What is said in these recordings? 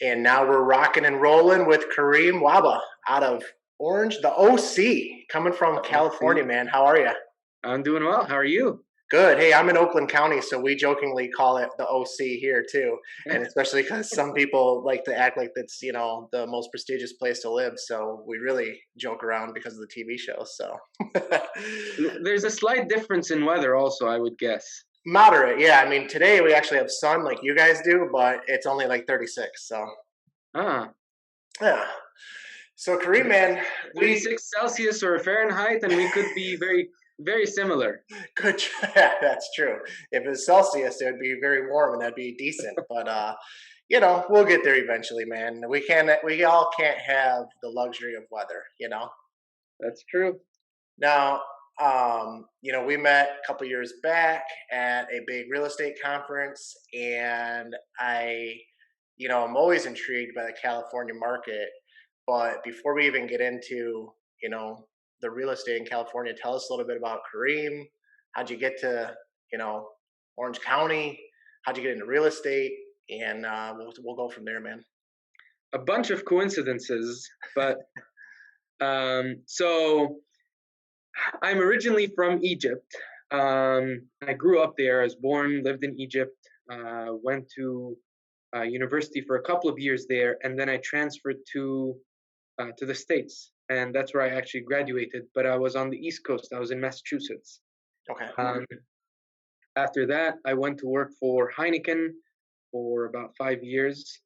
And now we're rocking and rolling with Karim Wahba out of Orange, the OC, coming from Oh, California, see, man. How are you? I'm doing well. How are you? Good. Hey, I'm in Oakland County, so we jokingly call it the OC here too. And especially because some people like to act like it's, the most prestigious place to live. So we really joke around because of the TV show. So There's a slight difference in weather, also, I would guess. moderate. Yeah. I mean, today we actually have sun like you guys do, but it's only like 36. So Ah, yeah. So Karim, man, we 36 Celsius or Fahrenheit, and we could be very, very similar. good. Yeah, that's true. If it's Celsius, it would be very warm and that'd be decent. But we'll get there eventually, man. We can. We all can't have the luxury of weather. That's true. Now, we met a couple years back at a big real estate conference, and I'm always intrigued by the California market. But before we even get into, you know, the real estate in California, tell us a little bit about Kareem. How'd you get to, you know, Orange County? How'd you get into real estate? And we'll go from there, man. A bunch of coincidences, but so I'm originally from Egypt. I grew up there. I was born, lived in Egypt, went to university for a couple of years there, and then I transferred to the States, and that's where I actually graduated. But I was on the East Coast. I was in Massachusetts. Okay. After that, I went to work for Heineken for about 5 years,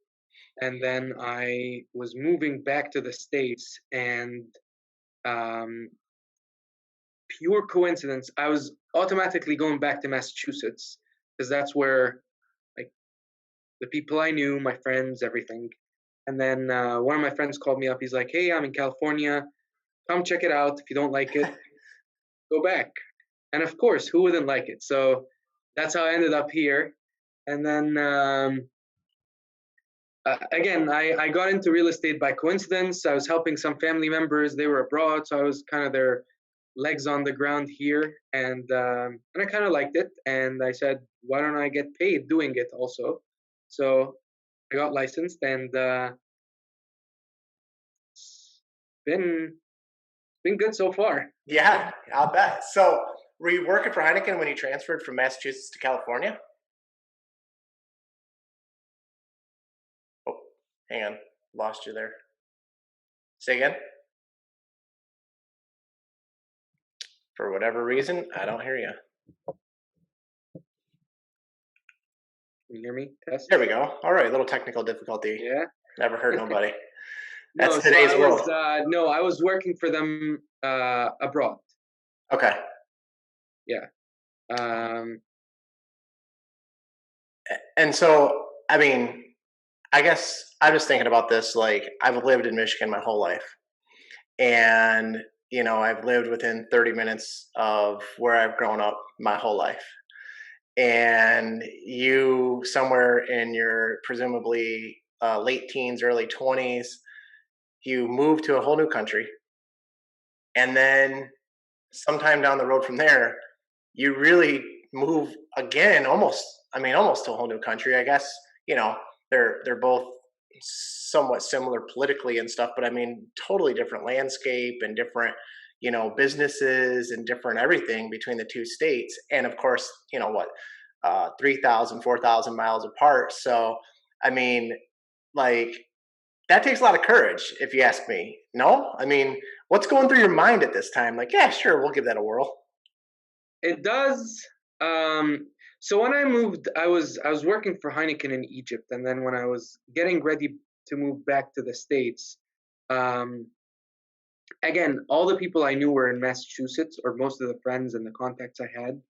and then I was moving back to the States, and um, pure coincidence, I was automatically going back to Massachusetts because that's where like the people I knew, my friends, everything. And then one of my friends called me up. He's like, "Hey, I'm in California. Come check it out. If you don't like it, go back." And of course, who wouldn't like it? So that's how I ended up here. And then again, I got into real estate by coincidence. I was helping some family members. They were abroad, so I was kind of their legs on the ground here, and I kind of liked it. And I said, "Why don't I get paid doing it also?" So I got licensed, and it's been good so far. Yeah, I'll bet. So, were you working for Heineken when you transferred from Massachusetts to California? Oh, hang on, lost you there. Say again. For whatever reason, I don't hear you. Can you hear me? Test. There we go. All right, a little technical difficulty. Yeah. Never hurt nobody. That's No, so today's I was world. no, I was working for them abroad. Okay. Yeah. Um, And so, I mean, I guess I'm just thinking about this. Like, I've lived in Michigan my whole life, and I've lived within 30 minutes of where I've grown up my whole life. And you, somewhere in your presumably late teens, early 20s, you move to a whole new country, and then sometime down the road from there, you really move again, almost. I mean, almost to a whole new country. I guess you know they're both somewhat similar politically and stuff, but I mean, totally different landscape and different businesses and different everything between the two states, and of course, 3,000, 4,000 miles apart. So, I mean, like that takes a lot of courage, if you ask me. No, I mean, what's going through your mind at this time? Like, yeah, sure, we'll give that a whirl. it does. Um, so when I moved, I was working for Heineken in Egypt, and then when I was getting ready to move back to the States, um, again, all the people I knew were in Massachusetts, or most of the friends and the contacts I had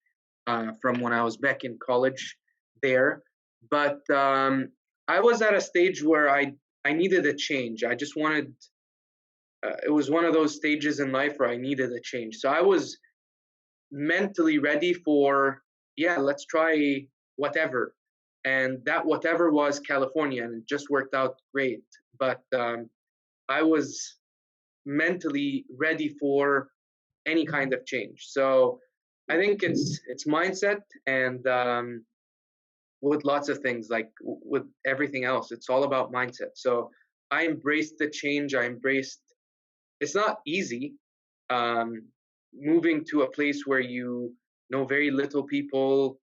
from when I was back in college there. But I was at a stage where I needed a change. I just wanted. It was one of those stages in life where I needed a change. So I was mentally ready for, yeah, let's try whatever. And that whatever was California, and it just worked out great. But I was mentally ready for any kind of change. So I think it's mindset, and with lots of things, like with everything else. It's all about mindset. So I embraced the change. I embraced, it's not easy, um, moving to a place where you know very little people,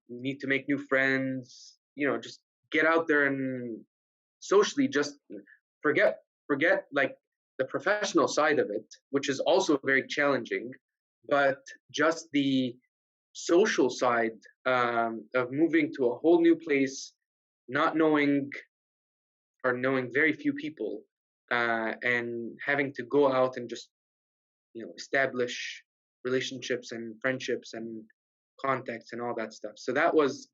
need to make new friends, just get out there and socially just forget like the professional side of it, which is also very challenging, but just the social side, of moving to a whole new place, not knowing or knowing very few people, and having to go out and just establish relationships and friendships and contacts and all that stuff. So that was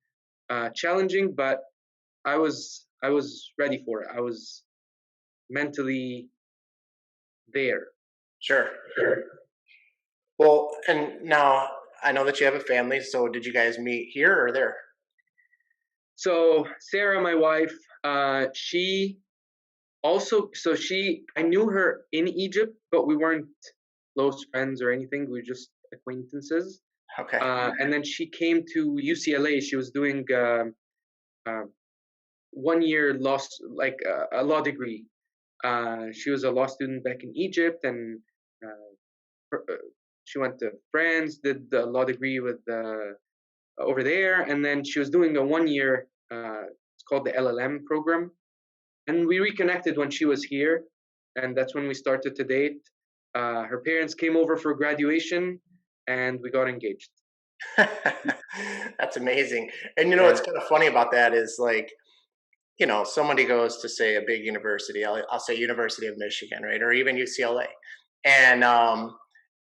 challenging, but I was ready for it. I was mentally there. Sure. Well, and now I know that you have a family. So did you guys meet here or there? So Sarah, my wife, she also, so she, I knew her in Egypt, but we weren't close friends or anything. We were just acquaintances. Okay. And then she came to UCLA. She was doing uh, 1 year law, like a law degree. She was a law student back in Egypt, and she went to France, did the law degree with over there, and then she was doing a 1 year. It's called the LLM program, and we reconnected when she was here, and that's when we started to date. Her parents came over for graduation, and we got engaged. That's amazing. And Yeah, what's kind of funny about that is like, somebody goes to say a big university, I'll say University of Michigan, right? Or even UCLA. And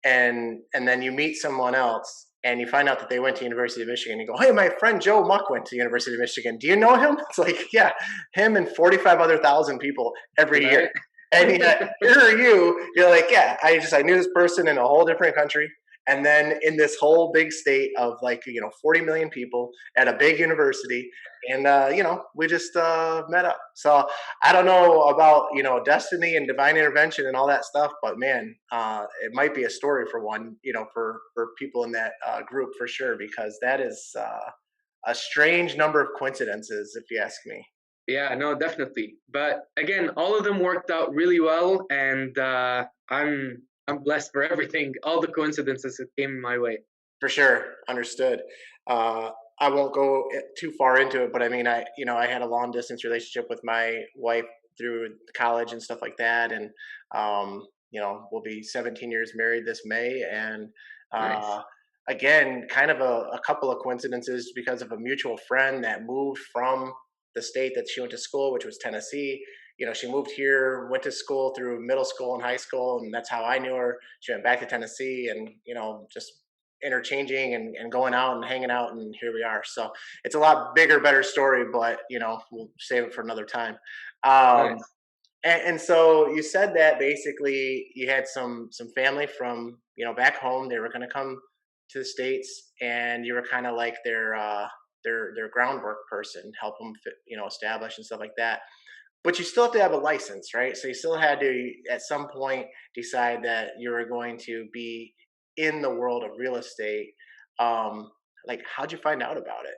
and then you meet someone else and you find out that they went to University of Michigan. You go, hey, my friend Joe Muck went to University of Michigan. Do you know him? It's like, yeah, him and 45 other thousand people every year. right. And yet here are you, you're like, yeah, I knew this person in a whole different country. And then in this whole big state of like, 40 million people at a big university, and we just met up. So I don't know about destiny and divine intervention and all that stuff, but man, it might be a story for one, for people in that group for sure, because that is a strange number of coincidences, if you ask me. Yeah, no, definitely. But again, all of them worked out really well, and I'm blessed for everything, all the coincidences that came my way. For sure, understood. Uh, I won't go too far into it, but I mean, I had a long distance relationship with my wife through college and stuff like that, and we'll be 17 years married this May, and Nice. uh, again, kind of a couple of coincidences because of a mutual friend that moved from the state that she went to school, which was Tennessee. She moved here, went to school through middle school and high school, and that's how I knew her. She went back to Tennessee, and just interchanging and going out and hanging out, and here we are. So it's a lot bigger, better story, but we'll save it for another time. um, Nice. and so you said that basically you had some family from back home. They were going to come to the states, and you were kind of like their groundwork person, help them establish and stuff like that. But you still have to have a license, right? So you still had to, at some point, decide that you were going to be in the world of real estate. Um, like, how'd you find out about it?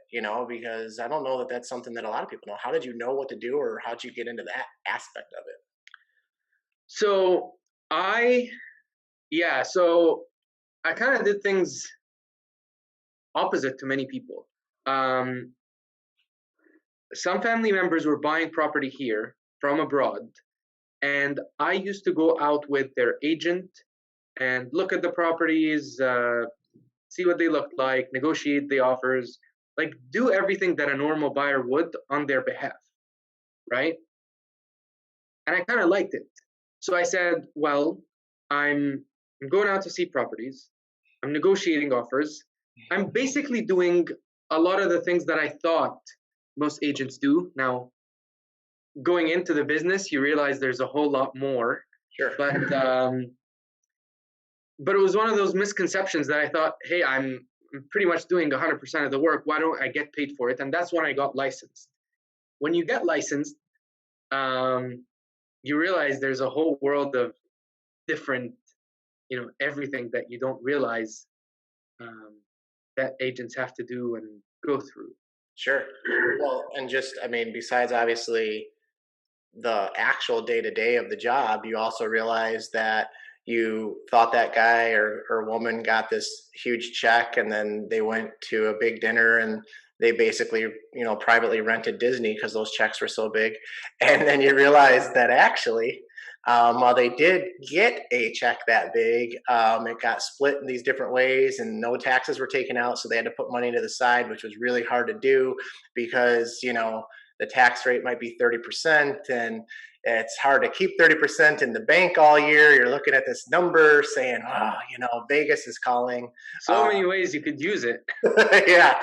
Because I don't know that that's something that a lot of people know. How did you know what to do, or how'd you get into that aspect of it? So I, yeah, so I kind of did things opposite to many people. Um, some family members were buying property here from abroad, and I used to go out with their agent and look at the properties, see what they looked like, negotiate the offers, like do everything that a normal buyer would on their behalf, right? And I kind of liked it. So I said, well, I'm I'm going out to see properties. I'm negotiating offers. I'm basically doing a lot of the things that I thought most agents do. Now, going into the business, you realize there's a whole lot more. Sure. But it was one of those misconceptions that I thought, hey, I'm pretty much doing 100% of the work. Why don't I get paid for it? And that's when I got licensed. When you get licensed, um, you realize there's a whole world of different, everything that you don't realize, um, that agents have to do and go through. Sure. Well, and just, I mean, besides obviously the actual day to day of the job, you also realize that you thought that guy or woman got this huge check and then they went to a big dinner and they basically, privately rented Disney because those checks were so big. And then you realize that actually, while they did get a check that big, it got split in these different ways and no taxes were taken out. So they had to put money to the side, which was really hard to do because, the tax rate might be 30% and it's hard to keep 30% in the bank all year. You're looking at this number saying, oh, Vegas is calling. So many ways you could use it. Yeah,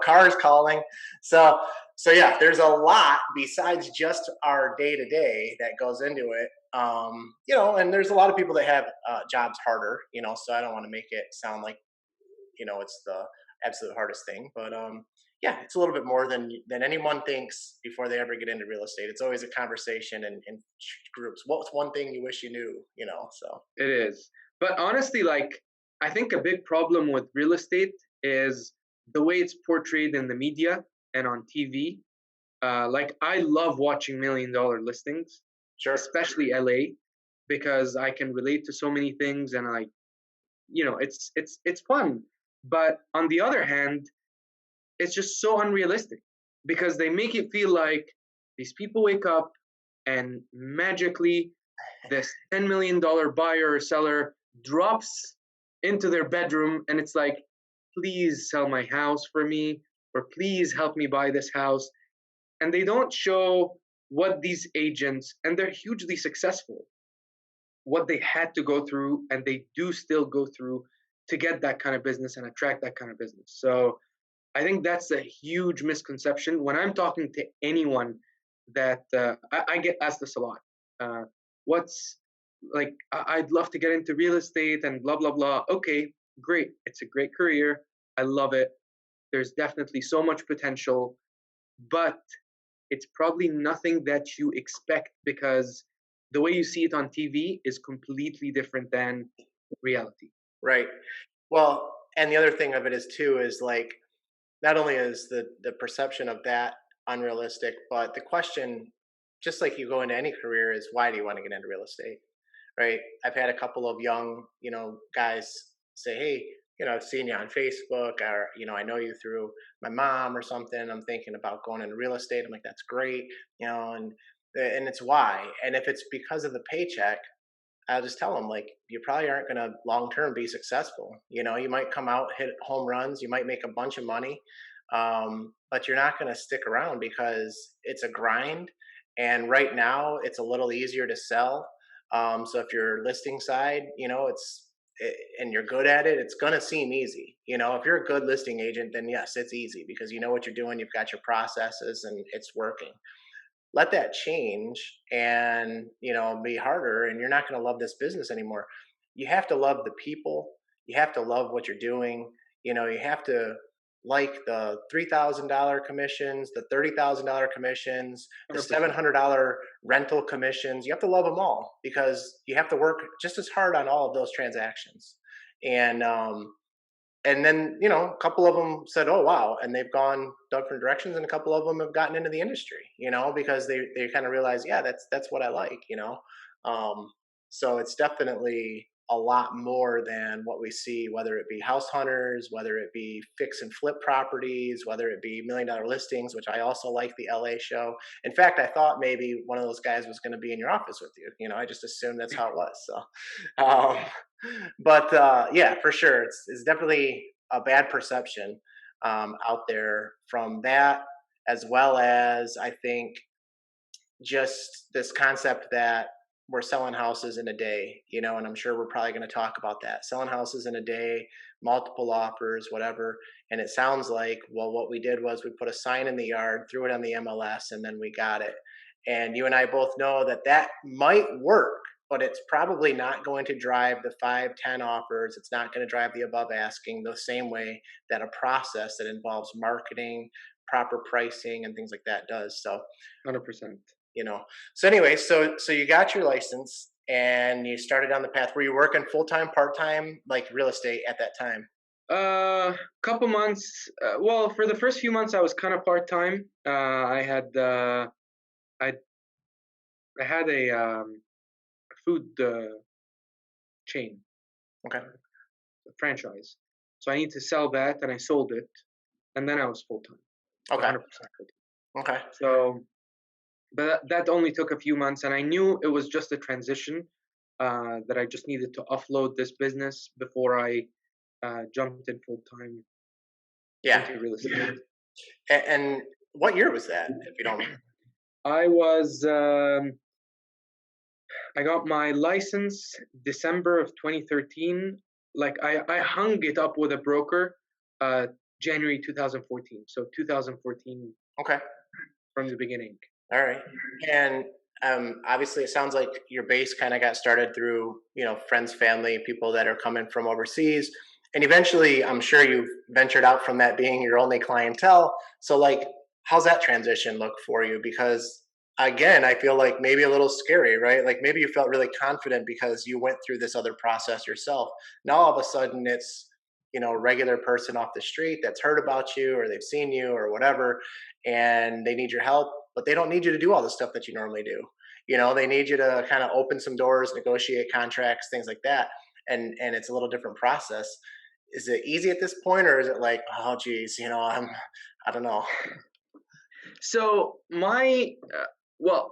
cars calling. So, so yeah, there's a lot besides just our day to day that goes into it. And there's a lot of people that have jobs harder, so I don't want to make it sound like it's the absolute hardest thing, but yeah, it's a little bit more than anyone thinks before they ever get into real estate. It's always a conversation in groups. What's one thing you wish you knew? So It is. But honestly, like, I think a big problem with real estate is the way it's portrayed in the media and on TV. Like, I love watching $1 million listings, sure. especially LA, because I can relate to so many things, and like, it's fun. But on the other hand, it's just so unrealistic because they make it feel like these people wake up and magically this $10 million buyer or seller drops into their bedroom and it's like, please sell my house for me, or please help me buy this house. And they don't show what these agents, and they're hugely successful, what they had to go through, and they do still go through to get that kind of business and attract that kind of business. So I think that's a huge misconception. When I'm talking to anyone that I get asked this a lot. Uh, what's like, I'd love to get into real estate and blah, blah, blah. Okay, great. It's a great career. I love it. There's definitely so much potential, but it's probably nothing that you expect because the way you see it on TV is completely different than reality. Right. Well, and the other thing of it is too is like not only is the perception of that unrealistic, but the question, just like you go into any career, is why do you want to get into real estate? Right. I've had a couple of young, guys say, hey, I've seen you on Facebook or, I know you through my mom or something. I'm thinking about going into real estate. I'm like, that's great, and it's why. And if it's because of the paycheck, I'll just tell them like you probably aren't going to long term be successful. You might come out hit home runs, you might make a bunch of money, but you're not going to stick around because it's a grind. And right now, it's a little easier to sell. So if you're listing side, and you're good at it, it's going to seem easy. If you're a good listing agent, then yes, it's easy because you know what you're doing, you've got your processes, and it's working. Let that change and be harder and you're not going to love this business anymore. You have to love the people, you have to love what you're doing, you have to like the $3,000 commissions, the $30,000 commissions, the 100%. $700 rental commissions. You have to love them all because you have to work just as hard on all of those transactions. And then a couple of them said, oh wow, and they've gone different directions, and a couple of them have gotten into the industry, because they kind of realize, yeah, that's what I like. So it's definitely a lot more than what we see, whether it be house hunters, whether it be fix and flip properties, whether it be $1 million listings, which I also like the LA show. In fact, I thought maybe one of those guys was going to be in your office with you. I just assumed that's how it was. So um, but yeah, for sure, it's definitely a bad perception out there from that, as well as I think just this concept that we're selling houses in a day, and I'm sure we're probably going to talk about that. Selling houses in a day, multiple offers, whatever. And it sounds like, well, what we did was we put a sign in the yard, threw it on the MLS, and then we got it. And you and I both know that that might work, but it's probably not going to drive the 5, 10 offers. It's not going to drive the above asking the same way that a process that involves marketing, proper pricing, and things like that does. So 100%. you know so anyway, so you got your license and you started on the path. Were you working full-time, part-time, like real estate at that time? Couple months. Well, for the first few months, I was kind of part time. I I had a food chain, Okay. a franchise, so I need to sell that, and I sold it, and then I was full time, so Okay. 100% full time. Okay. So, but that only took a few months, and I knew it was just a transition. That I just needed to offload this business before I jumped in full time Yeah. into real estate. And what year was that, if you don't mind? I was I got my license December of 2013. Like I hung it up with a broker January 2014. So 2014 Okay. from the beginning. All right. And obviously, it sounds like your base kind of got started through, friends, family, people that are coming from overseas. And eventually, I'm sure you've ventured out from that being your only clientele. So, like, how's that transition look for you? Because, again, I feel like maybe a little scary, right? Like, maybe you felt really confident because you went through this other process yourself. Now, all of a sudden, it's, a regular person off the street that's heard about you or they've seen you or whatever, and they need your help, but they don't need you to do all the stuff that you normally do. They need you to kind of open some doors, negotiate contracts, things like that. And it's a little different process. Is it easy at this point, or is it like, oh geez, I don't know. So my well,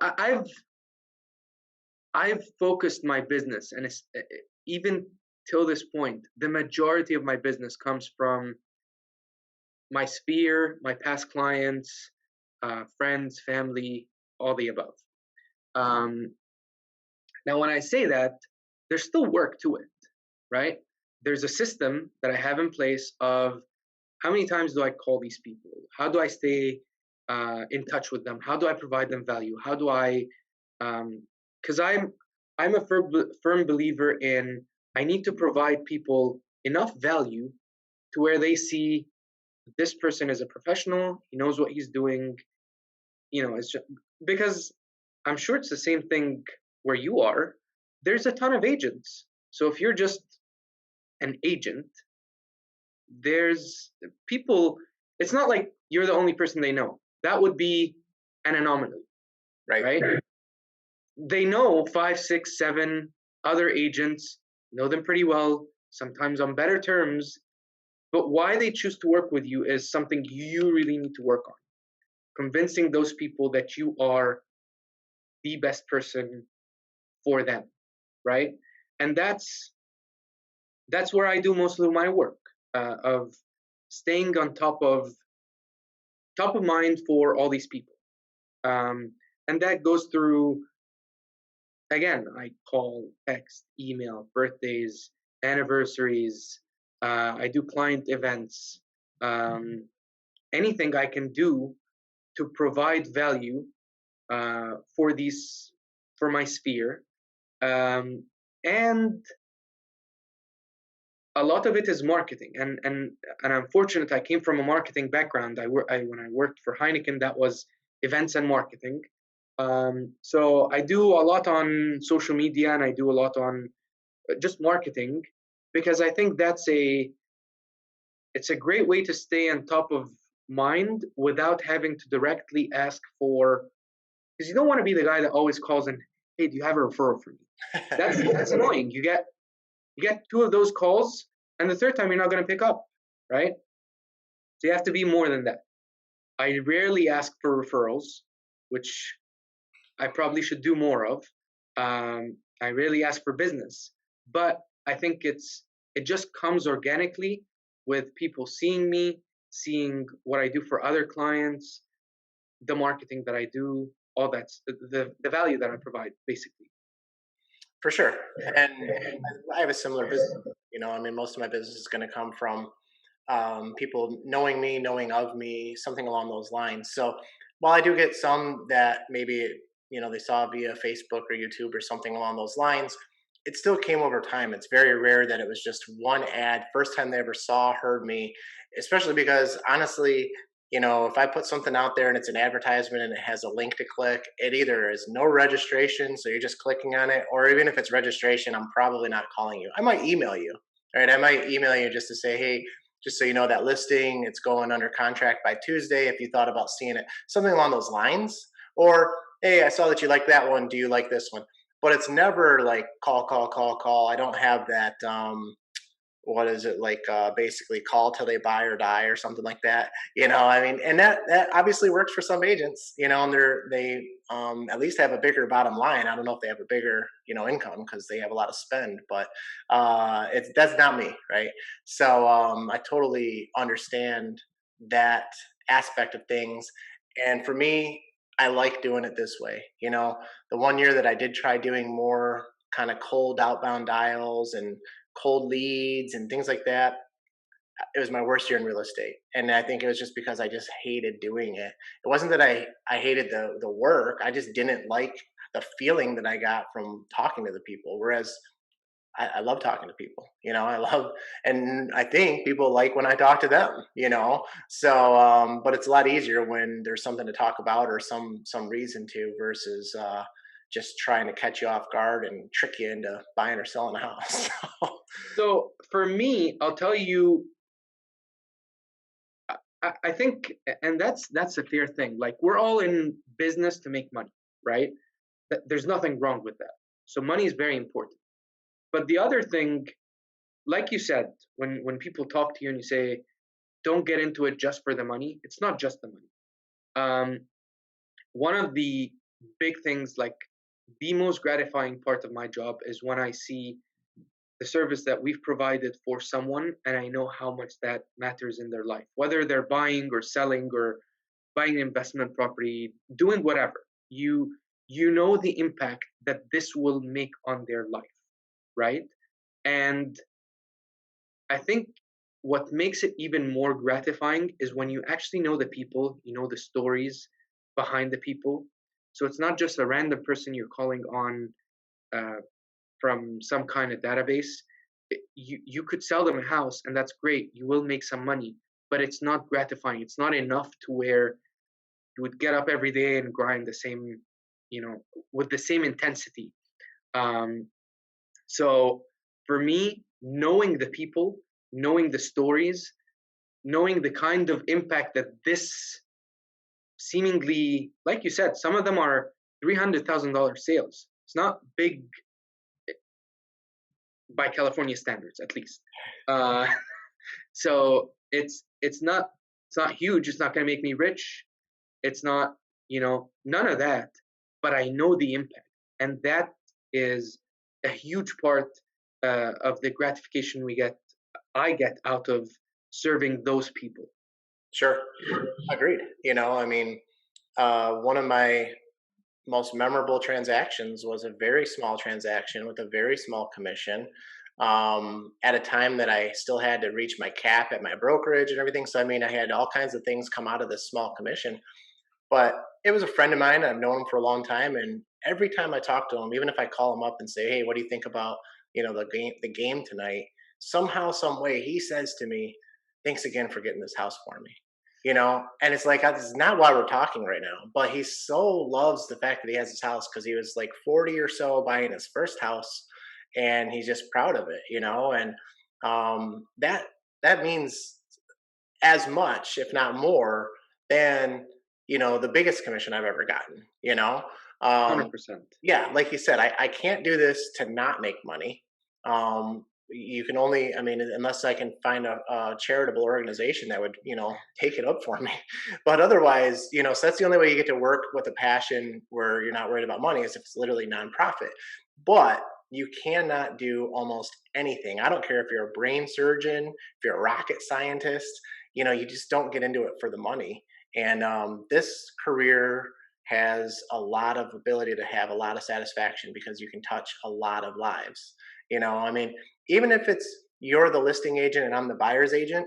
I've focused my business, and even till this point, the majority of my business comes from my sphere, my past clients, friends, family, all the above. Um, Now, when I say that, there's still work to it, right? There's a system that I have in place of how many times do I call these people? How do I stay in touch with them? How do I provide them value? How do I? Because I'm a firm believer in I need to provide people enough value to where they see this person is a professional. He knows what he's doing. It's just because I'm sure it's the same thing where you are. There's a ton of agents. So if you're just an agent, there's people, it's not like you're the only person they know. That would be an anomaly, Right. right? They know five, six, seven other agents, know them pretty well, sometimes on better terms. But why they choose to work with you is something you really need to work on. Convincing those people that you are the best person for them, right? And that's where I do most of my work, of staying on top of mind for all these people. And that goes through, again, I call, text, email, birthdays, anniversaries. I do client events. Anything I can do to provide value for these for my sphere, and a lot of it is marketing, and I'm fortunate I came from a marketing background. When I worked for Heineken, that was events and marketing. So I do a lot on social media, and I do a lot on just marketing, because I think it's a great way to stay on top of mind without having to directly ask for, because you don't want to be the guy that always calls and, hey, do you have a referral for me? That's annoying. You get two of those calls, and the third time you're not going to pick up, right? So you have to be more than that. I rarely ask for referrals, which I probably should do more of. I rarely ask for business, but I think it just comes organically with people seeing me, seeing what I do for other clients, the marketing that I do, all that's the value that I provide, basically. For sure. And I have a similar business. Most of my business is going to come from people knowing me, knowing of me, something along those lines. So while I do get some that maybe they saw via Facebook or YouTube or something along those lines, it still came over time. It's very rare that it was just one ad, first time they ever saw, heard me, especially because honestly, if I put something out there and it's an advertisement and it has a link to click, it either is no registration, so you're just clicking on it, or even if it's registration, I'm probably not calling you. I might email you, right? I might email you just to say, hey, just so you know that listing, it's going under contract by Tuesday. If you thought about seeing it, something along those lines. Or, hey, I saw that you like that one. Do you like this one? But it's never like call, call, call, call. I don't have that what is it like basically call till they buy or die or something like that, I mean, and that obviously works for some agents, and they at least have a bigger bottom line. I don't know if they have a bigger income because they have a lot of spend, but it's that's not me, right? So I totally understand that aspect of things, and for me, I like doing it this way. The one year that I did try doing more kind of cold outbound dials and cold leads and things like that, it was my worst year in real estate. And I think it was just because I just hated doing it. It wasn't that I hated the work. I just didn't like the feeling that I got from talking to the people. Whereas I love talking to people, I love, and I think people like when I talk to them. So, but it's a lot easier when there's something to talk about or some reason to versus, just trying to catch you off guard and trick you into buying or selling a house. So for me, I'll tell you, I think, and that's a fair thing. Like, we're all in business to make money, right? There's nothing wrong with that. So money is very important. But the other thing, like you said, when people talk to you and you say, don't get into it just for the money, it's not just the money. Um, One of the big things, like the most gratifying part of my job, is when I see the service that we've provided for someone and I know how much that matters in their life, whether they're buying or selling or buying an investment property, doing whatever. You know the impact that this will make on their life, right? And I think what makes it even more gratifying is when you actually know the people, you know the stories behind the people. So it's not just a random person you're calling on uh, from some kind of database. You could sell them a house, and that's great. You will make some money, but it's not gratifying. It's not enough to where you would get up every day and grind the same, with the same intensity. Um, so for me, knowing the people, knowing the stories, knowing the kind of impact that this seemingly, like you said, some of them are $300,000 sales. It's not big by California standards, at least. Uh, so it's not huge. It's not going to make me rich. It's not, none of that. But I know the impact, and that is a huge part of the gratification I get out of serving those people. Sure, agreed. I mean, one of my most memorable transactions was a very small transaction with a very small commission, at a time that I still had to reach my cap at my brokerage and everything. So, I mean, I had all kinds of things come out of this small commission, but it was a friend of mine. I've known him for a long time. And every time I talk to him, even if I call him up and say, hey, what do you think about, the game tonight? Somehow, some way, he says to me, thanks again for getting this house for me. And it's like, this is not why we're talking right now, but he so loves the fact that he has his house because he was like 40 or so buying his first house, and he's just proud of it. And that means as much, if not more, than the biggest commission I've ever gotten. Um, 100%. yeah, like you said, I can't do this to not make money. You can only, I mean, unless I can find a charitable organization that would take it up for me. But otherwise, so that's the only way you get to work with a passion where you're not worried about money, is if it's literally nonprofit. But you cannot do almost anything. I don't care if you're a brain surgeon, if you're a rocket scientist, you just don't get into it for the money. And this career has a lot of ability to have a lot of satisfaction because you can touch a lot of lives. I mean, even if it's you're the listing agent and I'm the buyer's agent,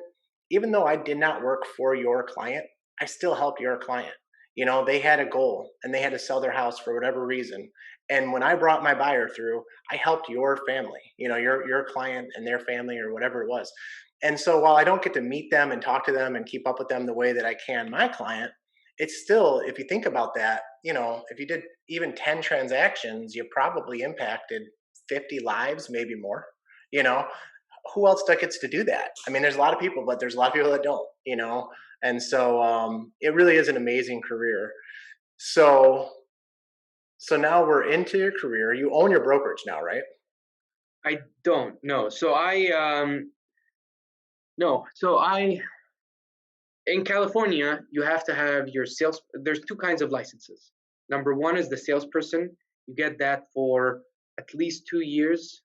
even though I did not work for your client, I still helped your client. They had a goal and they had to sell their house for whatever reason. And when I brought my buyer through, I helped your family, your client and their family or whatever it was. And so while I don't get to meet them and talk to them and keep up with them the way that I can my client, it's still, if you think about that, if you did even 10 transactions, you probably impacted 50 lives, maybe more, you know, who else that gets to do that? I mean, there's a lot of people, but there's a lot of people that don't, and so it really is an amazing career. So so now we're into your career. You own your brokerage now, right? I don't know. No. So I in California, you have to have your sales. There's two kinds of licenses. Number one is the salesperson. You get that for at least 2 years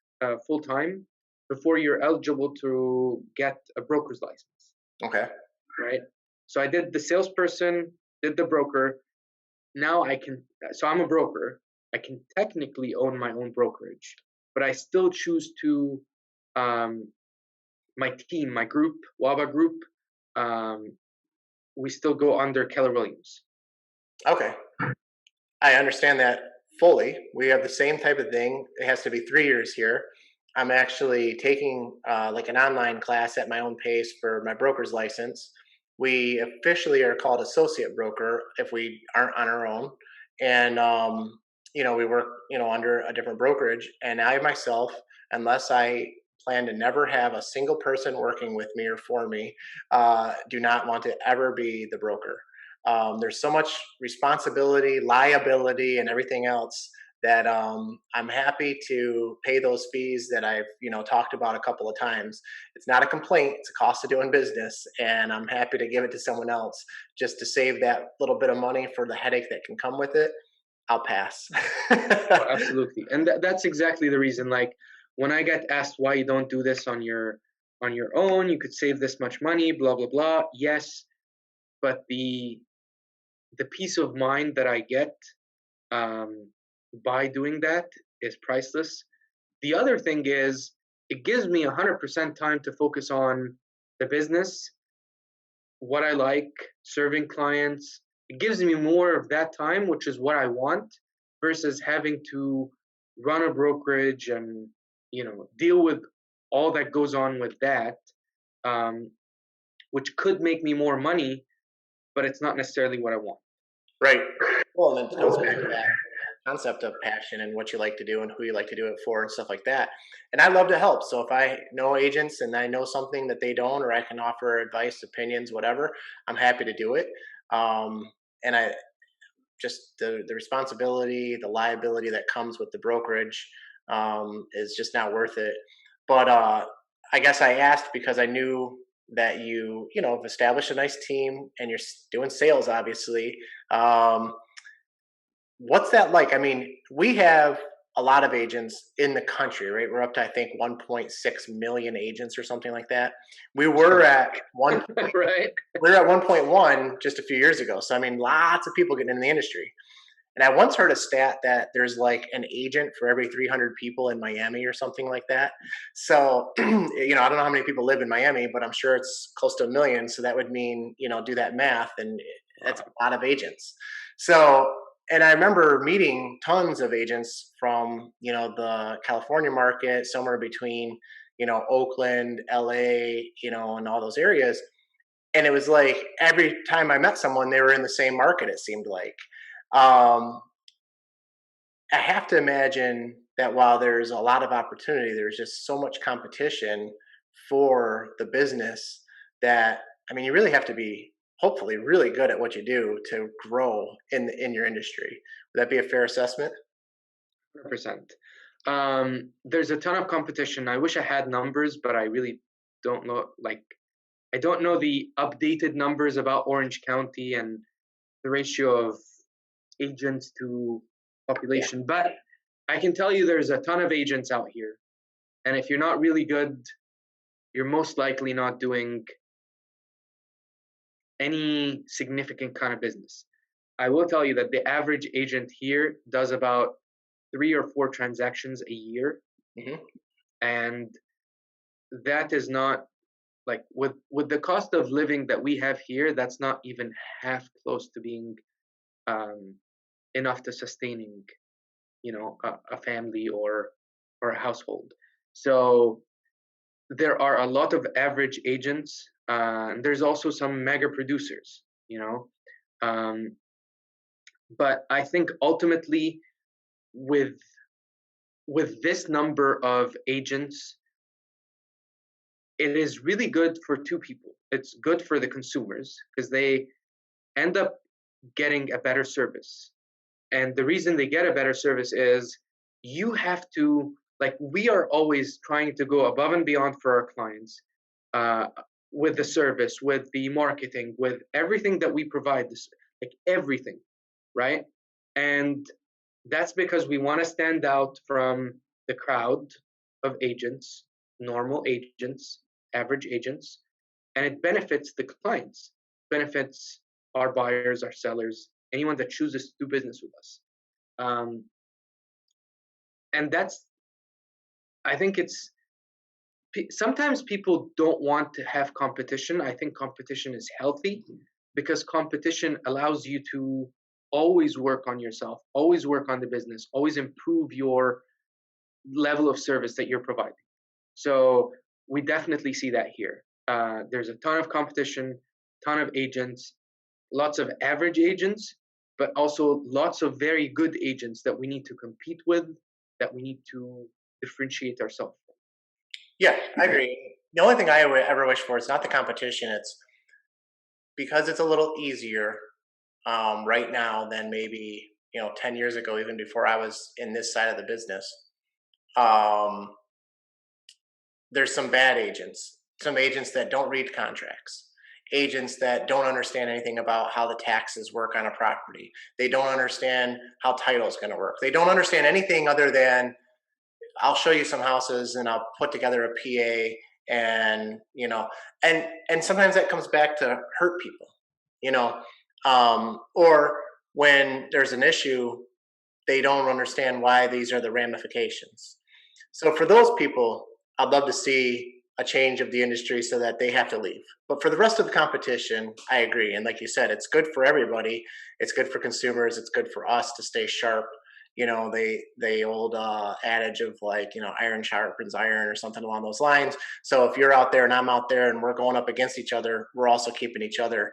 full time before you're eligible to get a broker's license, Okay. right? So I did the salesperson, did the broker. Now I can, so I'm a broker. I can technically own my own brokerage, but I still choose to, um, my team, my group, Wahba Group, um, we still go under Keller Williams. Okay. I understand that fully. We have the same type of thing. It has to be 3 years here. I'm actually taking like an online class at my own pace for my broker's license. We officially are called associate broker if we aren't on our own, and we work under a different brokerage. And I myself, unless I plan to never have a single person working with me or for me, do not want to ever be the broker. There's so much responsibility, liability, and everything else that I'm happy to pay those fees that I've talked about a couple of times. It's not a complaint; it's a cost of doing business, and I'm happy to give it to someone else just to save that little bit of money for the headache that can come with it. I'll pass. Oh, absolutely, and that's exactly the reason. Like when I get asked why you don't do this on your own, you could save this much money, blah blah blah. Yes, but the peace of mind that I get um, by doing that is priceless. The other thing is it gives me 100% time to focus on the business, what I like, serving clients. It gives me more of that time, which is what I want, versus having to run a brokerage and deal with all that goes on with that, um, which could make me more money, but it's not necessarily what I want. Right. Well, and then it comes back to that concept of passion and what you like to do and who you like to do it for and stuff like that. And I love to help. So if I know agents and I know something that they don't, or I can offer advice, opinions, whatever, I'm happy to do it. And I just the responsibility, the liability that comes with the brokerage is just not worth it. But I guess I asked because I knew that have established a nice team and you're doing sales, obviously. Um, What's that like? I mean, we have a lot of agents in the country, right? We're up to I think 1.6 million agents or something like that. We were at one Right? we were at 1.1 just a few years ago. So I mean, lots of people getting in the industry. And I once heard a stat that there's like an agent for every 300 people in Miami or something like that. So, I don't know how many people live in Miami, but I'm sure it's close to a million. So that would mean, do that math, and that's Wow. a lot of agents. So, and I remember meeting tons of agents from, the California market, somewhere between, Oakland, LA, and all those areas. And it was like every time I met someone, they were in the same market, it seemed like. Um, I have to imagine that while there's a lot of opportunity, there's just so much competition for the business that I mean, you really have to be hopefully really good at what you do to grow in your industry. Would that be a fair assessment? 100%. There's a ton of competition. I wish I had numbers, but I really don't know. Like, I don't know the updated numbers about Orange County and the ratio of agents to Yeah. population, but I can tell you there's a ton of agents out here. And if you're not really good, you're most likely not doing any significant kind of business. I will tell you that the average agent here does about 3 or 4 transactions a year. Hmm. And that is not like with the cost of living that we have here, that's not even half close to being um, enough to sustaining a family or a household. So there are a lot of average agents, and there's also some mega producers, um, but I think ultimately with with this number of agents, it is really good for two people. It's good for the consumers because they end up getting a better service. And the reason they get a better service is you have to, like, we are always trying to go above and beyond for our clients, uh, with the service, with the marketing, with everything that we provide, this, like everything, right? And that's because we want to stand out from the crowd of agents, normal agents, average agents, and it benefits the clients, benefits our buyers, our sellers, anyone that chooses to do business with us. Um, and that's, I think it's, sometimes people don't want to have competition. I think competition is healthy because competition allows you to always work on yourself, always work on the business, always improve your level of service that you're providing. So we definitely see that here. There's a ton of competition, ton of agents, lots of average agents, but also lots of very good agents that we need to compete with, that we need to differentiate ourselves from. Yeah, I agree. The only thing I ever wish for is not the competition. It's because it's a little easier right now than maybe 10 years ago, even before I was in this side of the business. Um, there's some bad agents, some agents that don't read contracts, agents that don't understand anything about how the taxes work on a property. They don't understand how title is going to work. They don't understand anything other than I'll show you some houses and I'll put together a PA, and and sometimes that comes back to hurt people, you know, or when there's an issue, they don't understand why these are the ramifications. So for those people, I'd love to see a change of the industry so that they have to leave. But for the rest of the competition, I agree. And like you said, it's good for everybody. It's good for consumers. It's good for us to stay sharp. The old adage of like, iron sharpens iron or something along those lines. So if you're out there and I'm out there and we're going up against each other, we're also keeping each other,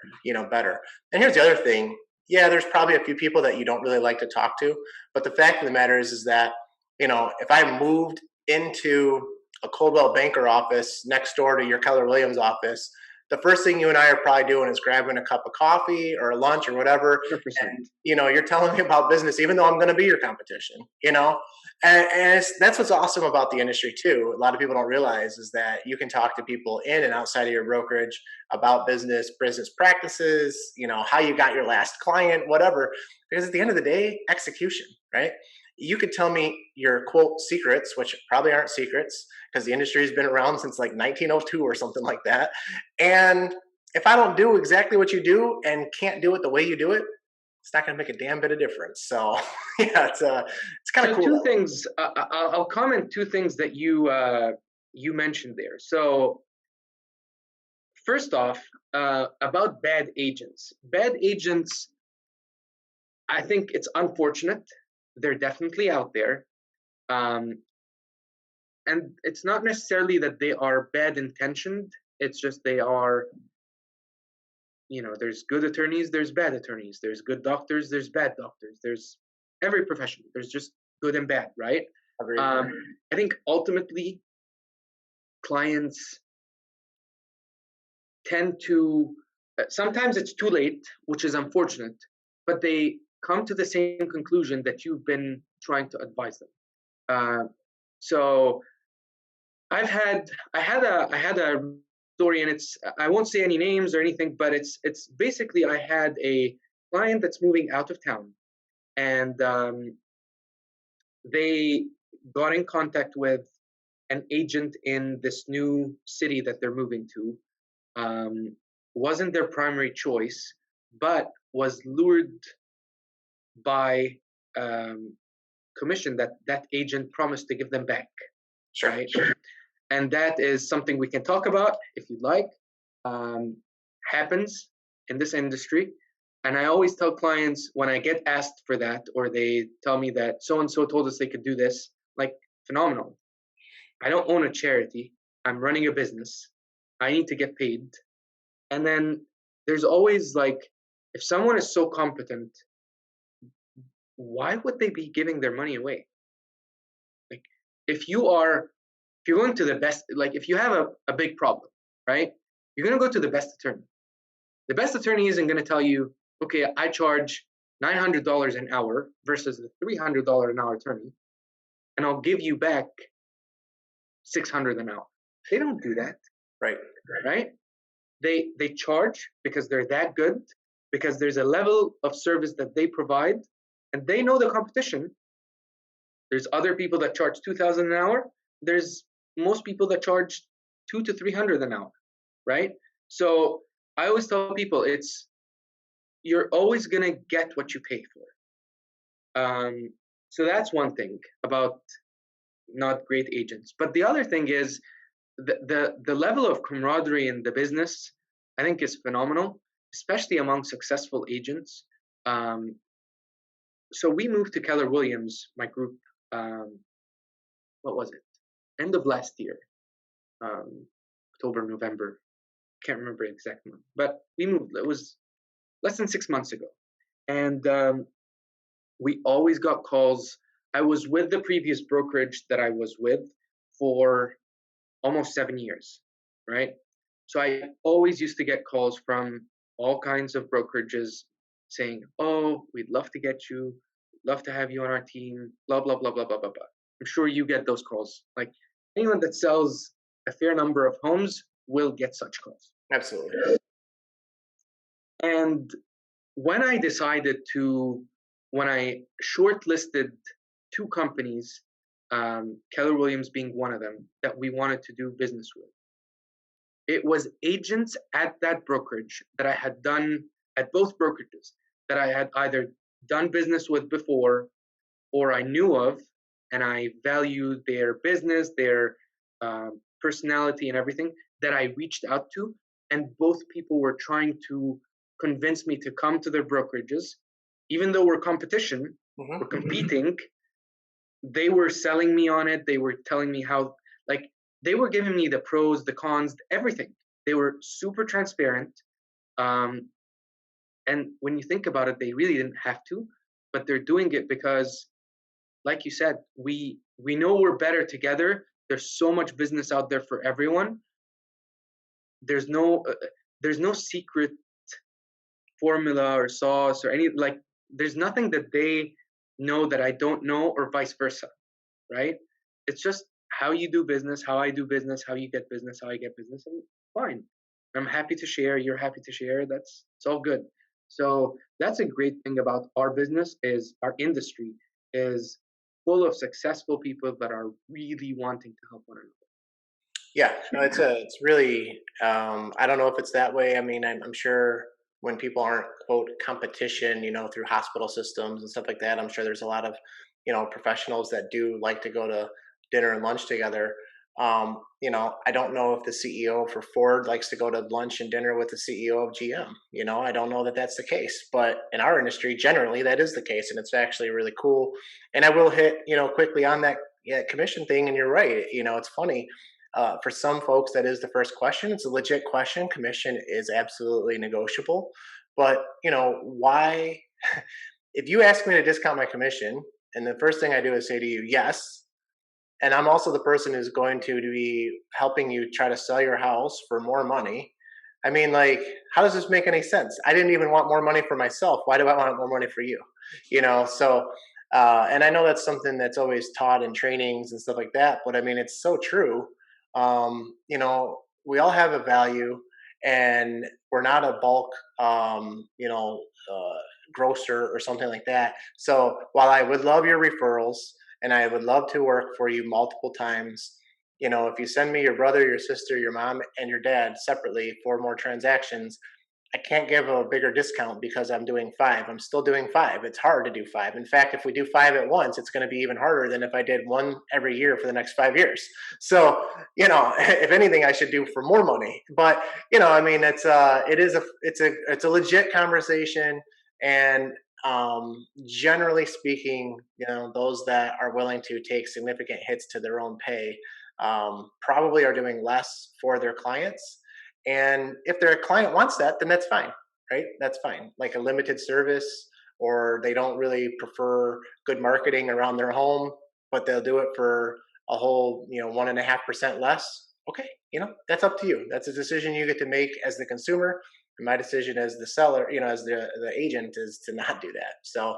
better. And here's the other thing. Yeah, there's probably a few people that you don't really like to talk to, but the fact of the matter is that, if I moved into a Coldwell Banker office next door to your Keller Williams office, the first thing you and I are probably doing is grabbing a cup of coffee or a lunch or whatever. 100%. And, you're telling me about business, even though I'm going to be your competition, and that's what's awesome about the industry too. A lot of people don't realize is that you can talk to people in and outside of your brokerage about business practices, how you got your last client, whatever. Because at the end of the day, execution, right? You could tell me your quote secrets, which probably aren't secrets because the industry has been around since like 1902 or something like that. And if I don't do exactly what you do and can't do it the way you do it, it's not going to make a damn bit of difference. So yeah, it's kind of So cool two that way. things. I'll comment two things that you mentioned there. So first off, about bad agents. Bad agents, I think it's unfortunate. They're definitely out there. Um, and it's not necessarily that they are bad intentioned. It's just they are, there's good attorneys, there's bad attorneys, there's good doctors, there's bad doctors, there's every profession, there's just good and bad, right? Agreed. Um, I think ultimately clients tend to, sometimes it's too late, which is unfortunate, but they come to the same conclusion that you've been trying to advise them. Uh, so I had a story, and it's, I won't say any names or anything, but it's basically, I had a client that's moving out of town, and they got in contact with an agent in this new city that they're moving to. Wasn't their primary choice, but was lured by commission that that agent promised to give them back, Sure. right? And that is something we can talk about if you'd like. Um, Happens in this industry. And I always tell clients when I get asked for that, or they tell me that so and so told us they could do this, like, phenomenal. I don't own a charity. I'm running a business. I need to get paid. And then there's always like, if someone is so competent, why would they be giving their money away? Like, if you are if you're going to the best, like if you have a big problem, right? You're going to go to the best attorney. The best attorney isn't going to tell you, okay, I charge $900 an hour versus the $300 an hour attorney, and I'll give you back $600 an hour. They don't do that, Right. right? They charge because they're that good, because there's a level of service that they provide, and they know the competition. There's other people that charge 2,000 an hour. There's most people that charge 2 to 300 an hour, right? So I always tell people you're always gonna get what you pay for. So that's one thing about not great agents. But the other thing is the level of camaraderie in the business, I think, is phenomenal, especially among successful agents. Um, so we moved to Keller Williams, my group. What was it? End of last year, October, November. Can't remember the exact month, but we moved. It was less than 6 months ago, and we always got calls. I was with the previous brokerage that I was with for almost 7 years, right? So I always used to get calls from all kinds of brokerages saying, "Oh, we'd love to get you, we'd love to have you on our team, blah blah blah blah blah blah blah." I'm sure you get those calls. Like anyone that sells a fair number of homes will get such calls. Absolutely. And when I decided when I shortlisted two companies, Keller Williams being one of them, that we wanted to do business with, it was agents at that brokerage that I had done at both brokerages that I had either done business with before or I knew of, and I valued their business, their personality, and everything that I reached out to. And both people were trying to convince me to come to their brokerages, even though we're competition, we're competing. They were selling me on it. They were telling me how, like, they were giving me the pros, the cons, everything. They were super transparent. And when you think about it, they really didn't have to, but they're doing it because, like you said, we know we're better together. There's so much business out there for everyone. There's no secret formula or sauce or any, like, there's nothing that they know that I don't know, or vice versa, right? It's just how you do business, how I do business, how you get business, how I get business, and fine. I'm happy to share. You're happy to share. It's all good. So that's a great thing about our business, is our industry is full of successful people that are really wanting to help one another. Yeah, no, it's really I don't know if it's that way. I mean, I'm sure when people aren't quote competition, through hospital systems and stuff like that, I'm sure there's a lot of professionals that do like to go to dinner and lunch together. I don't know if the CEO for Ford likes to go to lunch and dinner with the CEO of GM. I don't know that that's the case, but in our industry, generally, that is the case, and it's actually really cool. And I will hit quickly on that, yeah, commission thing, and you're right. It's funny. For some folks, that is the first question. It's a legit question. Commission is absolutely negotiable. But, why? If you ask me to discount my commission, and the first thing I do is say to you, yes. And I'm also the person who's going to be helping you try to sell your house for more money. I mean, like, how does this make any sense? I didn't even want more money for myself. Why do I want more money for you? So and I know that's something that's always taught in trainings and stuff like that, but I mean, it's so true. We all have a value, and we're not a bulk, grocer or something like that. So while I would love your referrals and I would love to work for you multiple times, if you send me your brother, your sister, your mom, and your dad separately for more transactions, I can't give a bigger discount because I'm doing five. I'm still doing five. It's hard to do five. In fact, if we do five at once, it's going to be even harder than if I did one every year for the next 5 years. So, if anything, I should do for more money. But I mean, it's a legit conversation, and generally speaking, those that are willing to take significant hits to their own pay probably are doing less for their clients. And if their client wants that, then that's fine, right? That's fine. Like a limited service, or they don't really prefer good marketing around their home, but they'll do it for a whole 1.5% less, okay, that's up to you. That's a decision you get to make as the consumer. And my decision as the seller, as the agent, is to not do that. So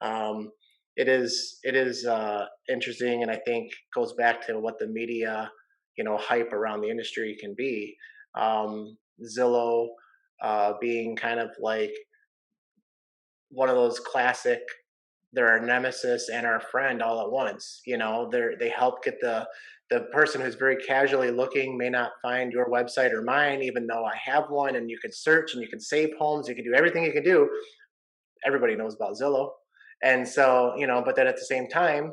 um, it is interesting, and I think goes back to what the media hype around the industry can be. Zillow being kind of like one of those classic, they're our nemesis and our friend all at once. They help get the person who's very casually looking may not find your website or mine, even though I have one, and you can search and you can save homes, you can do everything you can do. Everybody knows about Zillow. And so, but then at the same time,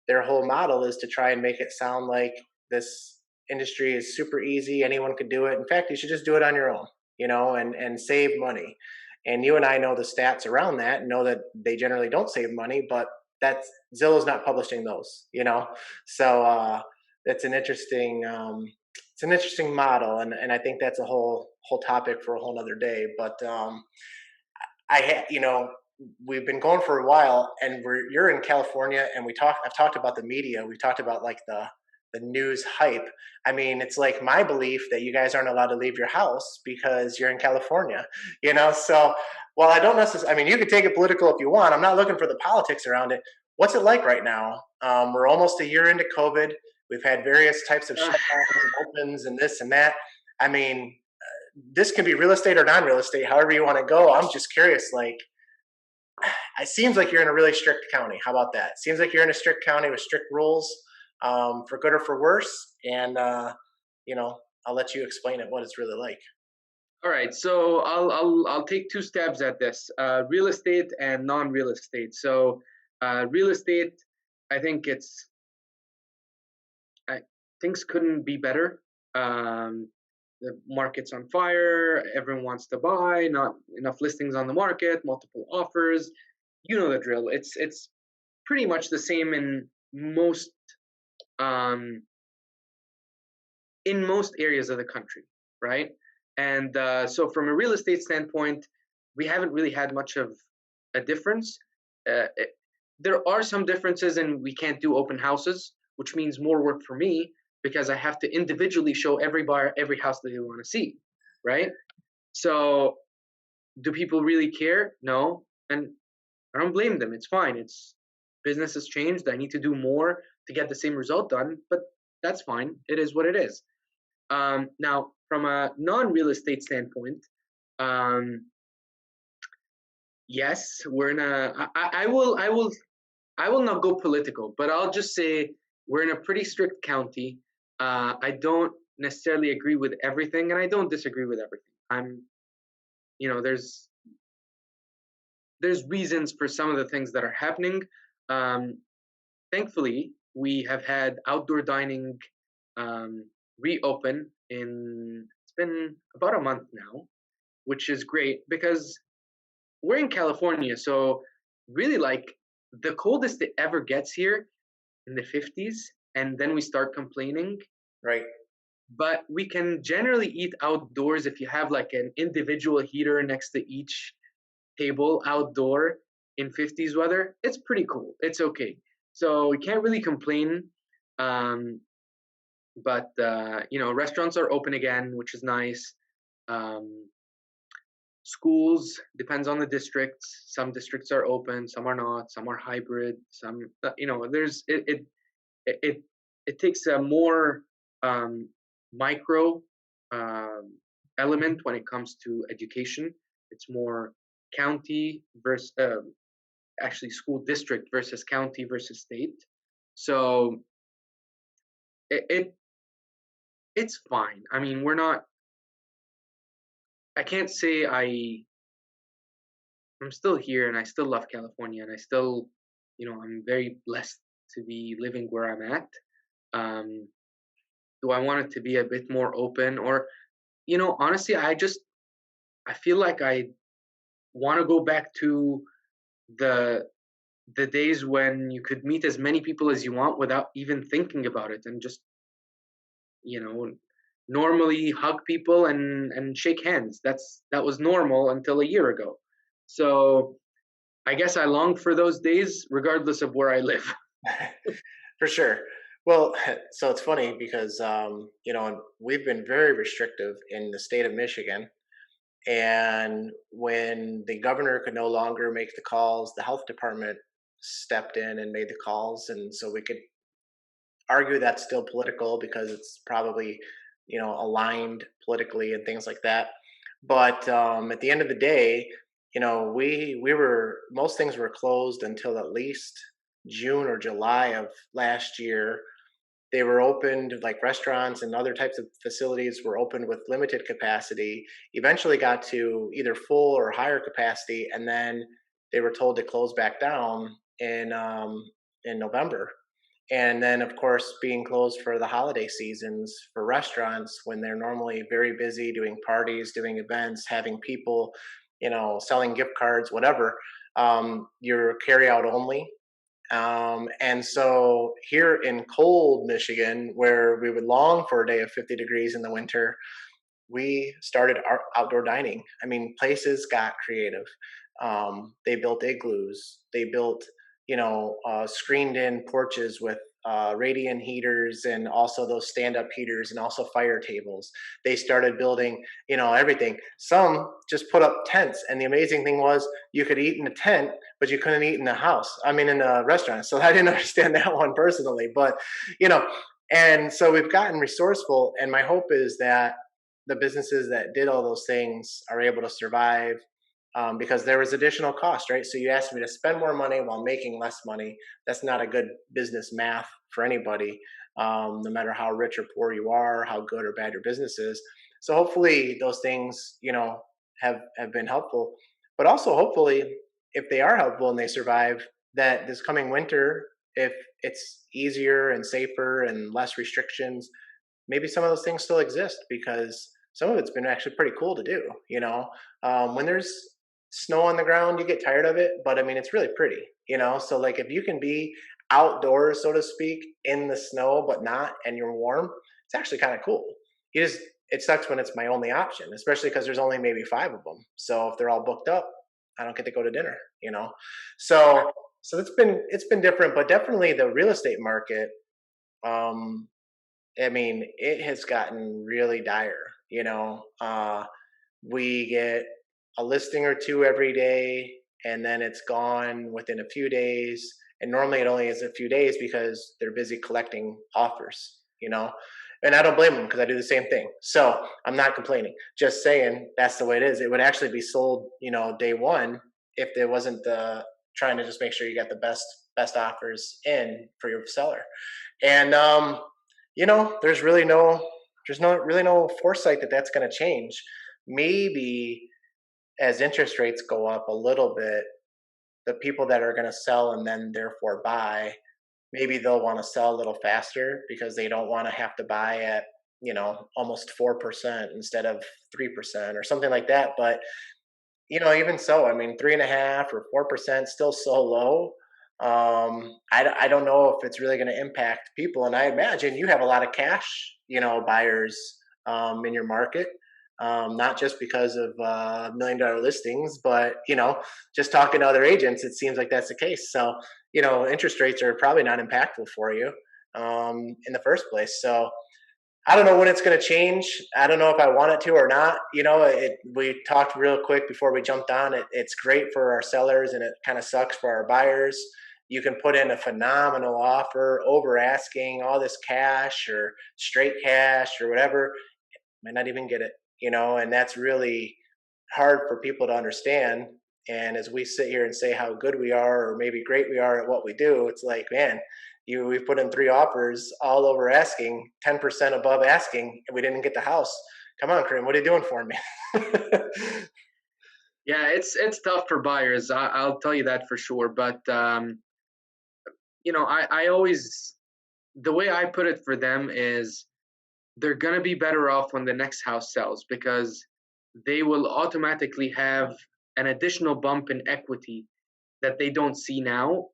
their whole model is to try and make it sound like this industry is super easy. Anyone could do it. In fact, you should just do it on your own, and save money. And you and I know the stats around that, and know that they generally don't save money, but that's Zillow's not publishing those. So it's an interesting model, and I think that's a whole topic for a whole other day. But we've been going for a while, and you're in California, and I've talked about the media. We've talked about like the news hype. I mean, it's like my belief that you guys aren't allowed to leave your house because you're in California. So, well, I don't necessarily, I mean, you could take it political if you want. I'm not looking for the politics around it. What's it like right now? We're almost a year into COVID. We've had various types of Uh, shutdowns and opens and this and that. I mean, this can be real estate or non-real estate, however you want to go. I'm just curious, like, it seems like you're in a really strict county. How about that? It seems like you're in a strict county with strict rules, for good or for worse. And I'll let you explain it, what it's really like. all right, so I'll take two stabs at this: real estate and non-real estate. So, real estate, I think things couldn't be better. Um, the market's on fire. Everyone wants to buy. Not enough listings on the market. Multiple offers. You know the drill. It's pretty much the same um, in most areas of the country, right? And so, from a real estate standpoint, we haven't really had much of a difference. Uh, it, there are some differences, and we can't do open houses, which means more work for me because I have to individually show every buyer every house that they want to see, right? So, do people really care? No, and I don't blame them. It's fine. It's business has changed. I need to do more to get the same result done, but that's fine. It is what it is. Now, from a non-real estate standpoint, um, yes, we're in a. I will not go political, but I'll just say we're in a pretty strict county. I don't necessarily agree with everything, and I don't disagree with everything. There's reasons for some of the things that are happening. Um, Thankfully, we have had outdoor dining um, reopen it's been about a month now, which is great because we're in California. So really, like, the coldest it ever gets here in the 50s, and then we start complaining. Right. But we can generally eat outdoors if you have like an individual heater next to each table outdoor in 50s weather. It's pretty cool. It's okay. So we can't really complain. Um, but restaurants are open again, which is nice. Um, Schools depends on the districts. Some districts are open, some are not. Some are hybrid. Some, there's it it takes a more micro um, element when it comes to education. It's more county versus actually school district versus county versus state. So it, it it's fine. I mean, we're not. I can't say I'm still here and I still love California and I still, I'm very blessed to be living where I'm at. Um, do I want it to be a bit more open or, honestly, I feel like I want to go back to the the days when you could meet as many people as you want without even thinking about it and just, you know, normally hug people and shake hands. That was normal until a year ago. So I guess I long for those days regardless of where I live. For sure. Well, so it's funny because we've been very restrictive in the state of Michigan. And when the governor could no longer make the calls, the health department stepped in and made the calls, and so we could argue that's still political because it's probably aligned politically and things like that. But at the end of the day, we were most things were closed until at least June or July of last year. They were opened, like restaurants and other types of facilities were opened with limited capacity, eventually got to either full or higher capacity, and then they were told to close back down in November. And then, of course, being closed for the holiday seasons for restaurants when they're normally very busy doing parties, doing events, having people, selling gift cards, whatever. You're carry out only, and so here in cold Michigan, where we would long for a day of 50 degrees in the winter, we started our outdoor dining. I mean, places got creative. They built igloos. They built, screened in porches with radiant heaters and also those stand up heaters and also fire tables. They started building, everything. Some just put up tents. And the amazing thing was you could eat in a tent, but you couldn't eat in the house. I mean, in a restaurant. So I didn't understand that one personally. But, you know, and so we've gotten resourceful. And my hope is that the businesses that did all those things are able to survive, because there was additional cost, right? So you asked me to spend more money while making less money. That's not a good business math for anybody, no matter how rich or poor you are, how good or bad your business is. So hopefully those things, have been helpful. But also hopefully, if they are helpful and they survive, that this coming winter, if it's easier and safer and less restrictions, maybe some of those things still exist because some of it's been actually pretty cool to do. When there's snow on the ground, you get tired of it, but I mean, it's really pretty. So like if you can be outdoors, so to speak, in the snow, but not, and you're warm, it's actually kind of cool. You just, it sucks when it's my only option, especially because there's only maybe five of them. So if they're all booked up, I don't get to go to dinner, So, so it's been different, but definitely the real estate market, um, I mean, it has gotten really dire. We get a listing or two every day, and then it's gone within a few days. And normally it only is a few days because they're busy collecting offers. And I don't blame them because I do the same thing. So I'm not complaining. Just saying that's the way it is. It would actually be sold, day one if there wasn't the trying to just make sure you got the best offers in for your seller. And there's really no foresight that that's going to change. Maybe as interest rates go up a little bit, the people that are going to sell and then therefore buy, maybe they'll want to sell a little faster because they don't want to have to buy at almost 4% instead of 3% or something like that. But even so, I mean, 3.5 or 4% still so low. I don't know if it's really going to impact people. And I imagine you have a lot of cash, buyers in your market, not just because of $1 million listings, but just talking to other agents, it seems like that's the case. So interest rates are probably not impactful for you in the first place. So I don't know when it's going to change. I don't know if I want it to or not. We talked real quick before we jumped on it. It's great for our sellers and it kind of sucks for our buyers. You can put in a phenomenal offer over asking all this cash or straight cash or whatever, might not even get it, and that's really hard for people to understand. And as we sit here and say how good we are or maybe great we are at what we do, it's like, man, we've put in three offers all over asking, 10% above asking, and we didn't get the house. Come on, Karim, what are you doing for me? Yeah, it's tough for buyers. I'll tell you that for sure. But I always the way I put it for them is they're gonna be better off when the next house sells because they will automatically have an additional bump in equity that they don't see now,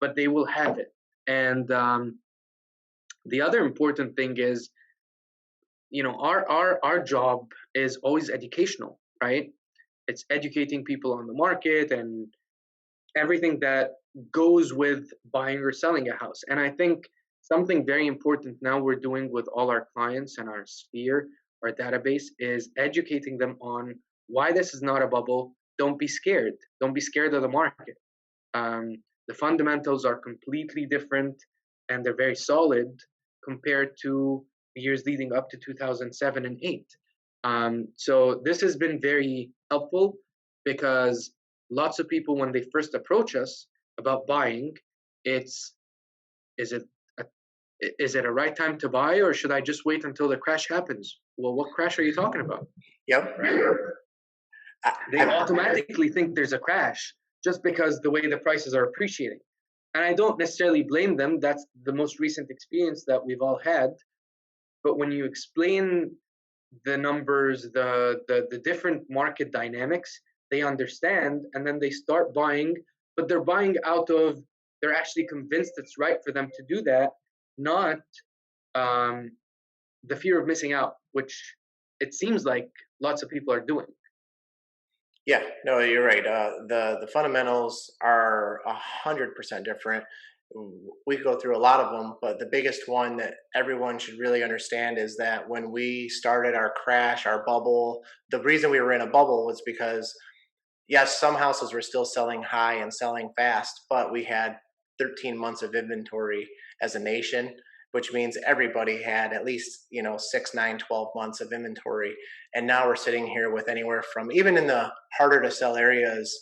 but they will have it. And the other important thing is, our job is always educational, right? It's educating people on the market and everything that goes with buying or selling a house. And I think something very important now we're doing with all our clients and our sphere, our database, is educating them on why this is not a bubble. Don't be scared. Don't be scared of the market. Um, the fundamentals are completely different and they're very solid compared to the years leading up to 2007 and 8. So this has been very helpful because lots of people, when they first approach us about buying, it's is it a, is it a right time to buy or should I just wait until the crash happens? Well, what crash are you talking about? Yep. Right? They automatically think there's a crash just because the way the prices are appreciating. And I don't necessarily blame them. That's the most recent experience that we've all had. But when you explain the numbers, the different market dynamics, they understand and then they start buying, but they're buying out of they're actually convinced it's right for them to do that, not um, the fear of missing out, which it seems like lots of people are doing. Yeah, no, you're right. The fundamentals are 100% different. We go through a lot of them, but the biggest one that everyone should really understand is that when we started our crash, our bubble, the reason we were in a bubble was because yes, some houses were still selling high and selling fast, but we had 13 months of inventory as a nation, which means everybody had at least, 6, 9, 12 months of inventory. And now we're sitting here with anywhere from, even in the harder to sell areas,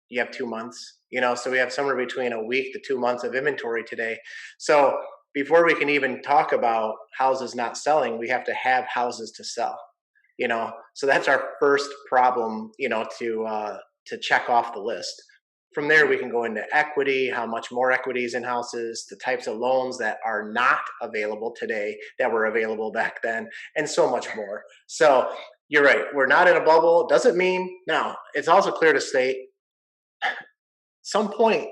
you have 2 months, so we have somewhere between a week to 2 months of inventory today. So before we can even talk about houses not selling, we have to have houses to sell. So that's our first problem, to check off the list. From there, we can go into equity, how much more equity is in houses, the types of loans that are not available today that were available back then, and so much more. So you're right, we're not in a bubble. Doesn't mean now, it's also clear to state some point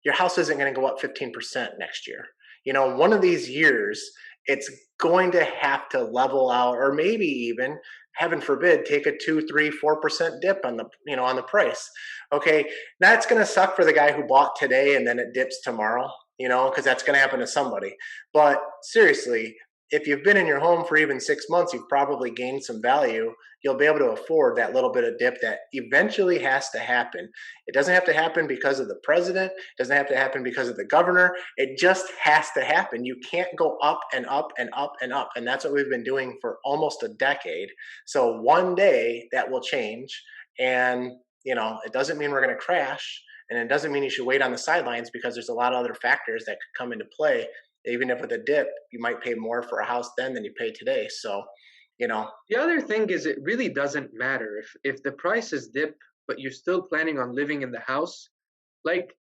your house isn't going to go up 15% next year. One of these years, it's going to have to level out, or maybe even, heaven forbid, take a 2, 3, 4% dip on the price. Okay, that's going to suck for the guy who bought today and then it dips tomorrow. Because that's going to happen to somebody. But seriously, if you've been in your home for even 6 months, you've probably gained some value. You'll be able to afford that little bit of dip that eventually has to happen. It doesn't have to happen because of the president. It doesn't have to happen because of the governor. It just has to happen. You can't go up and up and up and up. And that's what we've been doing for almost a decade. So one day that will change. And, it doesn't mean we're going to crash. And it doesn't mean you should wait on the sidelines because there's a lot of other factors that could come into play. Even if with a dip, you might pay more for a house then than you pay today. So, you know, The other thing is it really doesn't matter if the prices dip, but you're still planning on living in the house. Like,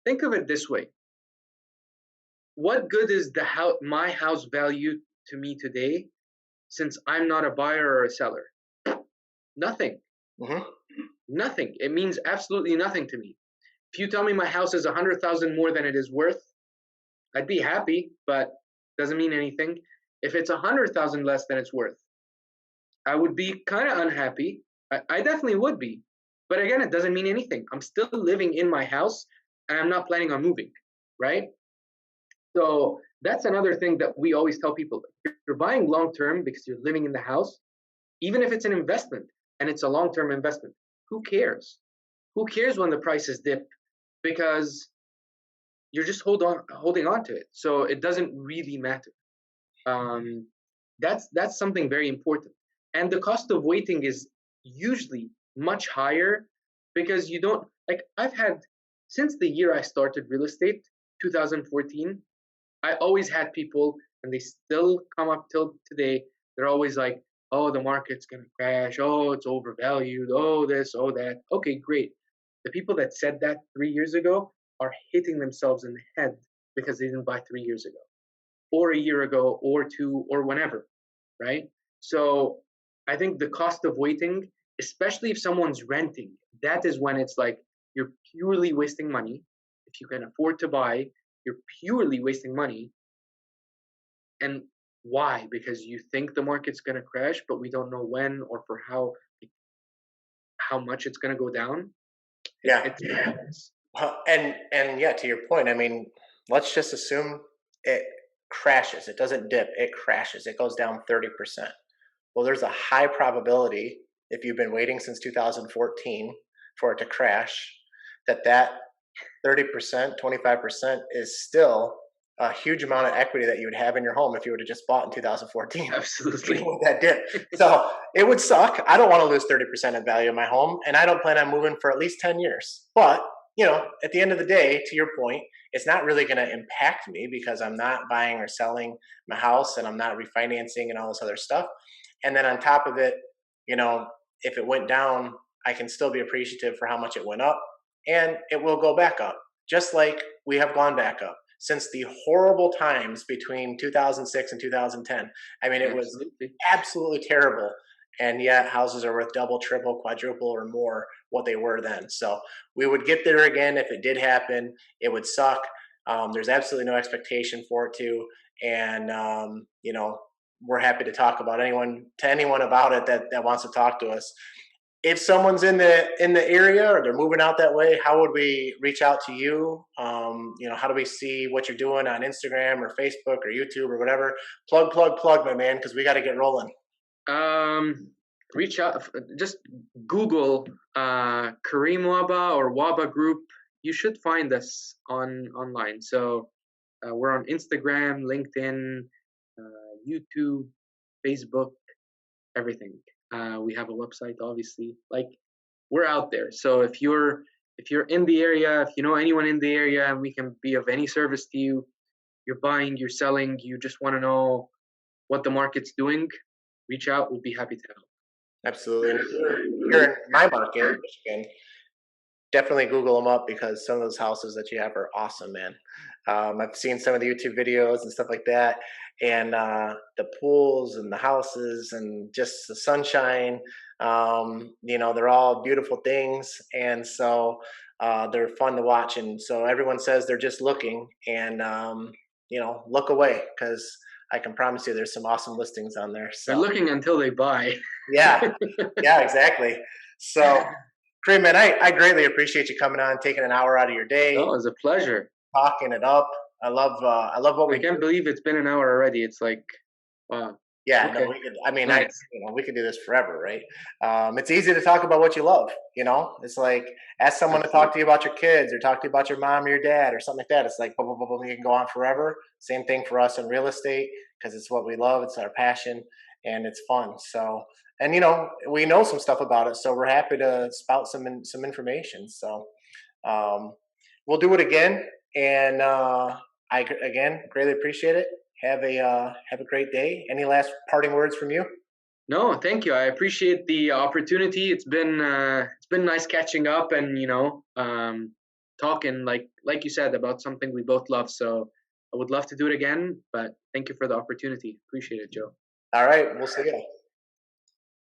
think of it this way: what good is my house value to me today, since I'm not a buyer or a seller? Nothing. mhm. Nothing. It means absolutely nothing to me. If you tell me my house is 100,000 more than it is worth, I'd be happy, but doesn't mean anything. If it's 100,000 less than it's worth, I would be kind of unhappy. I definitely would be. But again, it doesn't mean anything. I'm still living in my house and I'm not planning on moving, right? So that's another thing that we always tell people. If you're buying long term because you're living in the house, even if it's an investment and it's a long term investment, who cares? Who cares when the prices dip? Because you're just holding on to it. So it doesn't really matter. Um, that's something very important. And the cost of waiting is usually much higher because you don't like I've had since the year I started real estate, 2014, I always had people and they still come up till today. They're always like, oh, the market's gonna crash, oh, it's overvalued, oh this, oh that. Okay, great. The people that said that 3 years ago are hitting themselves in the head because they didn't buy 3 years ago or a year ago or two or whenever, right? So I think the cost of waiting, especially if someone's renting, that is when it's like you're purely wasting money. If you can afford to buy, you're purely wasting money. And why? Because you think the market's going to crash, but we don't know when or for how much it's going to go down. Yeah. It's madness. Well, and yeah, to your point, I mean, let's just assume it. crashes. It doesn't dip, it crashes. It goes down 30%. Well, there's a high probability, if you've been waiting since 2014 for it to crash, that 30%, 25% is still a huge amount of equity that you would have in your home if you would have just bought in 2014, even Absolutely. with that dip. So it would suck. I don't want to lose 30% of value of my home, and I don't plan on moving for at least 10 years. But, at the end of the day, to your point, it's not really going to impact me because I'm not buying or selling my house and I'm not refinancing and all this other stuff. And then on top of it, you know, if it went down, I can still be appreciative for how much it went up, and it will go back up, just like we have gone back up since the horrible times between 2006 and 2010. I mean, it was Absolutely. absolutely terrible. And yet, houses are worth double, triple, quadruple, or more what they were then. So we would get there again if it did happen. It would suck. There's absolutely no expectation for it to. And, we're happy to talk about anyone about it that wants to talk to us. If someone's in the area or they're moving out that way, how would we reach out to you? How do we see what you're doing on Instagram or Facebook or YouTube or whatever? Plug, my man, because we got to get rolling. Um, Reach out. Just Google Karim Wahba or Wahba Group. You should find us online. So we're on Instagram, LinkedIn, YouTube, Facebook, everything. We have a website, obviously. Like, we're out there. So if you're in the area, if you know anyone in the area, and we can be of any service to you, you're buying, you're selling, you just want to know what the market's doing, reach out. We'll be happy to help. Absolutely. And if you're in my market, Michigan, definitely Google them up because some of those houses that you have are awesome, man. I've seen some of the YouTube videos and stuff like that, and the pools and the houses and just the sunshine. They're all beautiful things, and so they're fun to watch. And so everyone says they're just looking, and look away because I can promise you there's some awesome listings on there. They're So looking until they buy. yeah, yeah, exactly. So great, man. I greatly appreciate you coming on, taking an hour out of your No, it day, was a pleasure. talking it up. I love what I we do. can't believe it's been an hour already. It's like, wow. Yeah, no, Okay, we could. I mean, nice. we could do this forever, right? It's easy to talk about what you love. It's like ask someone to talk to Absolutely. you about your kids, or talk to you about your mom or your dad, or something like that. It's like boom, boom, boom, boom, you can go on forever. Same thing for us in real estate because it's what we love, it's our passion, and it's fun. So, and we know some stuff about it, so we're happy to spout some information. So, um, we'll do it again, and I again greatly appreciate it. Have a great day. Any last parting words from you? No, thank you. I appreciate the opportunity. It's been nice catching up and talking like you said about something we both love. So I would love to do it again. But thank you for the opportunity. Appreciate it, Joe. All right, we'll see you.